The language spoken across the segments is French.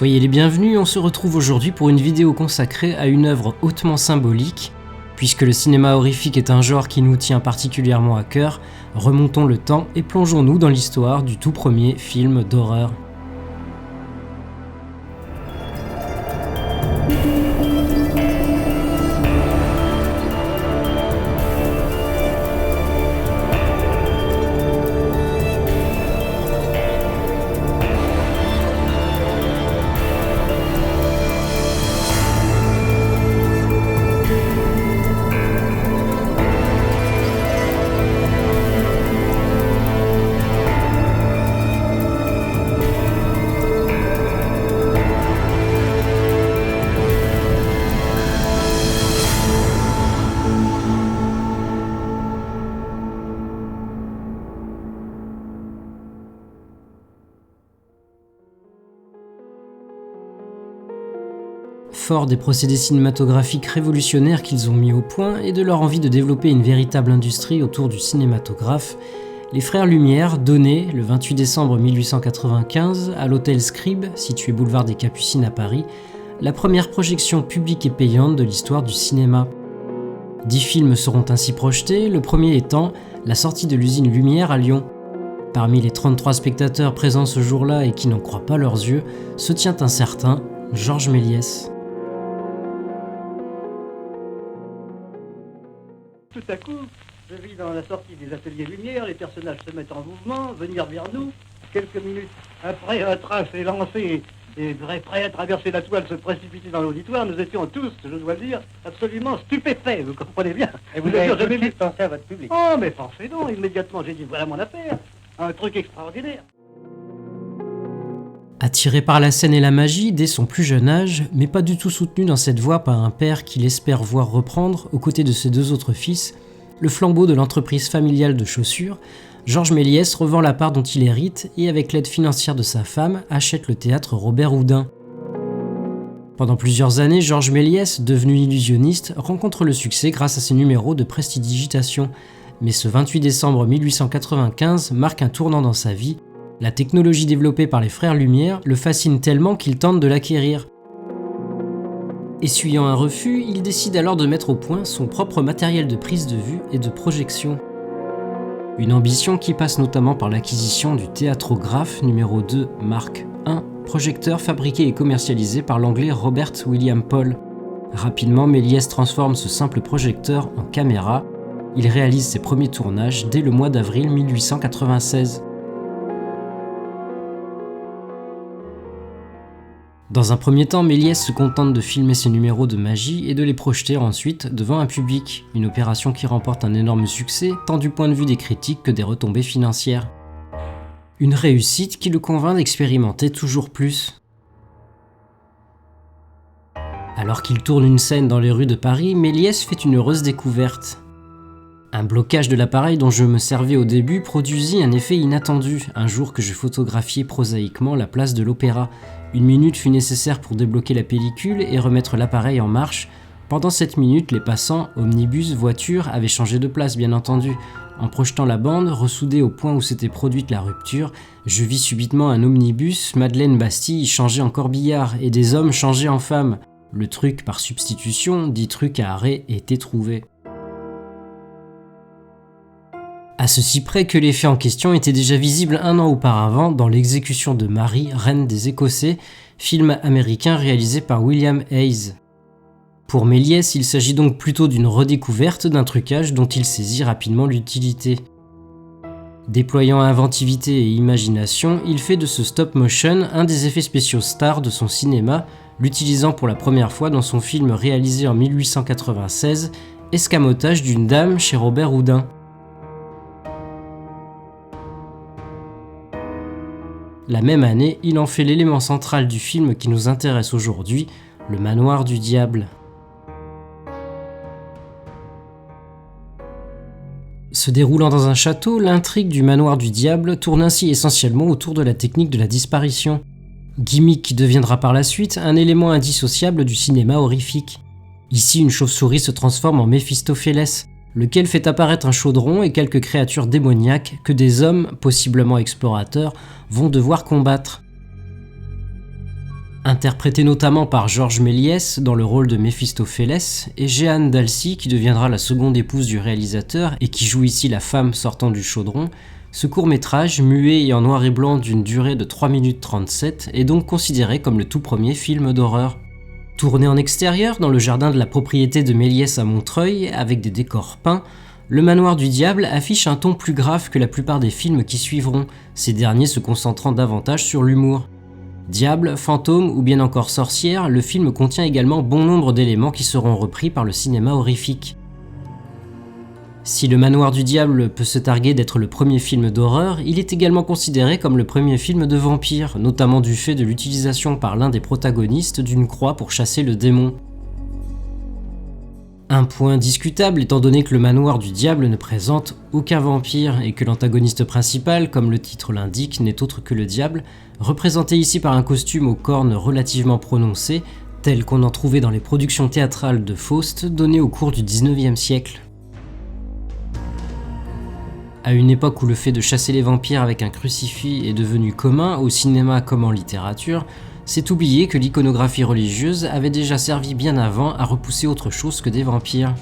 Soyez les bienvenus, on se retrouve aujourd'hui pour une vidéo consacrée à une œuvre hautement symbolique. Puisque le cinéma horrifique est un genre qui nous tient particulièrement à cœur, remontons le temps et plongeons-nous dans l'histoire du tout premier film d'horreur. Fort des procédés cinématographiques révolutionnaires qu'ils ont mis au point et de leur envie de développer une véritable industrie autour du cinématographe, les frères Lumière donnaient, le 28 décembre 1895, à l'hôtel Scribe, situé boulevard des Capucines à Paris, la première projection publique et payante de l'histoire du cinéma. 10 films seront ainsi projetés, le premier étant la sortie de l'usine Lumière à Lyon. Parmi les 33 spectateurs présents ce jour-là et qui n'en croient pas leurs yeux, se tient un certain Georges Méliès. Tout à coup, je vis dans la sortie des ateliers Lumière, les personnages se mettent en mouvement, venir vers nous. Quelques minutes après, un train s'est lancé et prêt à traverser la toile, se précipiter dans l'auditoire. Nous étions tous, je dois le dire, absolument stupéfaits, vous comprenez bien. Et vous avez jamais vu penser à votre public. Oh, mais pensez donc, immédiatement, j'ai dit, voilà mon affaire, un truc extraordinaire. Attiré par la scène et la magie dès son plus jeune âge, mais pas du tout soutenu dans cette voie par un père qu'il espère voir reprendre, aux côtés de ses 2 autres fils, le flambeau de l'entreprise familiale de chaussures, Georges Méliès revend la part dont il hérite et avec l'aide financière de sa femme, achète le théâtre Robert Houdin. Pendant plusieurs années, Georges Méliès, devenu illusionniste, rencontre le succès grâce à ses numéros de prestidigitation. Mais ce 28 décembre 1895 marque un tournant dans sa vie. La technologie développée par les frères Lumière le fascine tellement qu'il tente de l'acquérir. Essuyant un refus, il décide alors de mettre au point son propre matériel de prise de vue et de projection. Une ambition qui passe notamment par l'acquisition du Théâtrographe numéro 2 Mark I, projecteur fabriqué et commercialisé par l'anglais Robert William Paul. Rapidement, Méliès transforme ce simple projecteur en caméra. Il réalise ses premiers tournages dès le mois d'avril 1896. Dans un premier temps, Méliès se contente de filmer ses numéros de magie et de les projeter ensuite devant un public, une opération qui remporte un énorme succès, tant du point de vue des critiques que des retombées financières. Une réussite qui le convainc d'expérimenter toujours plus. Alors qu'il tourne une scène dans les rues de Paris, Méliès fait une heureuse découverte. Un blocage de l'appareil dont je me servais au début produisit un effet inattendu, un jour que je photographiais prosaïquement la place de l'Opéra. 1 minute fut nécessaire pour débloquer la pellicule et remettre l'appareil en marche. Pendant 7 minutes, les passants, omnibus, voitures, avaient changé de place bien entendu. En projetant la bande, ressoudée au point où s'était produite la rupture, je vis subitement un omnibus, Madeleine Bastille changer en corbillard et des hommes changer en femmes. Le truc par substitution, dit truc à arrêt, était trouvé. À ceci près que l'effet en question était déjà visible 1 an auparavant dans l'exécution de Marie, reine des Écossais, film américain réalisé par William Hayes. Pour Méliès, il s'agit donc plutôt d'une redécouverte d'un trucage dont il saisit rapidement l'utilité. Déployant inventivité et imagination, il fait de ce stop motion un des effets spéciaux stars de son cinéma, l'utilisant pour la première fois dans son film réalisé en 1896, Escamotage d'une dame chez Robert Houdin. La même année, il en fait l'élément central du film qui nous intéresse aujourd'hui, le manoir du diable. Se déroulant dans un château, l'intrigue du manoir du diable tourne ainsi essentiellement autour de la technique de la disparition. Gimmick qui deviendra par la suite un élément indissociable du cinéma horrifique. Ici, une chauve-souris se transforme en Méphistophélès, lequel fait apparaître un chaudron et quelques créatures démoniaques que des hommes, possiblement explorateurs, vont devoir combattre. Interprété notamment par Georges Méliès dans le rôle de Méphistophélès, et Jeanne Dalcy qui deviendra la seconde épouse du réalisateur et qui joue ici la femme sortant du chaudron, ce court-métrage, muet et en noir et blanc d'une durée de 3 minutes 37, est donc considéré comme le tout premier film d'horreur. Tourné en extérieur dans le jardin de la propriété de Méliès à Montreuil, avec des décors peints, Le Manoir du Diable affiche un ton plus grave que la plupart des films qui suivront, ces derniers se concentrant davantage sur l'humour. Diable, fantôme ou bien encore sorcière, le film contient également bon nombre d'éléments qui seront repris par le cinéma horrifique. Si Le Manoir du Diable peut se targuer d'être le premier film d'horreur, il est également considéré comme le premier film de vampire, notamment du fait de l'utilisation par l'un des protagonistes d'une croix pour chasser le démon. Un point discutable étant donné que Le Manoir du Diable ne présente aucun vampire et que l'antagoniste principal, comme le titre l'indique, n'est autre que le diable, représenté ici par un costume aux cornes relativement prononcées, tel qu'on en trouvait dans les productions théâtrales de Faust données au cours du XIXe siècle. À une époque où le fait de chasser les vampires avec un crucifix est devenu commun, au cinéma comme en littérature, c'est oublier que l'iconographie religieuse avait déjà servi bien avant à repousser autre chose que des vampires.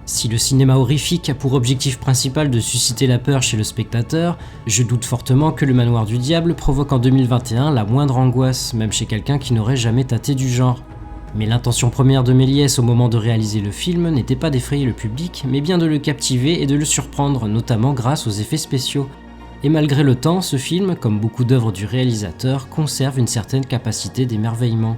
Si le cinéma horrifique a pour objectif principal de susciter la peur chez le spectateur, je doute fortement que Le Manoir du Diable provoque en 2021 la moindre angoisse, même chez quelqu'un qui n'aurait jamais tâté du genre. Mais l'intention première de Méliès au moment de réaliser le film n'était pas d'effrayer le public, mais bien de le captiver et de le surprendre, notamment grâce aux effets spéciaux. Et malgré le temps, ce film, comme beaucoup d'œuvres du réalisateur, conserve une certaine capacité d'émerveillement.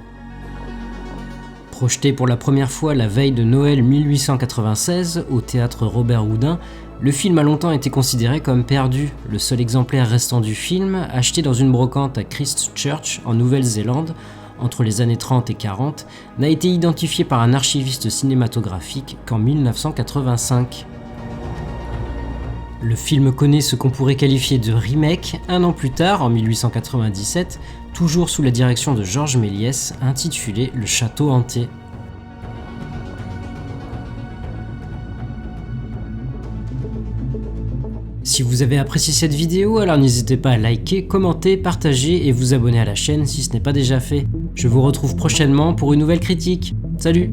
Projeté pour la première fois la veille de Noël 1896 au théâtre Robert Houdin, le film a longtemps été considéré comme perdu. Le seul exemplaire restant du film, acheté dans une brocante à Christchurch en Nouvelle-Zélande, entre les années 30 et 40, n'a été identifié par un archiviste cinématographique qu'en 1985. Le film connaît ce qu'on pourrait qualifier de remake un an plus tard, en 1897, toujours sous la direction de Georges Méliès, intitulé Le Château hanté. Si vous avez apprécié cette vidéo, alors n'hésitez pas à liker, commenter, partager et vous abonner à la chaîne si ce n'est pas déjà fait. Je vous retrouve prochainement pour une nouvelle critique. Salut!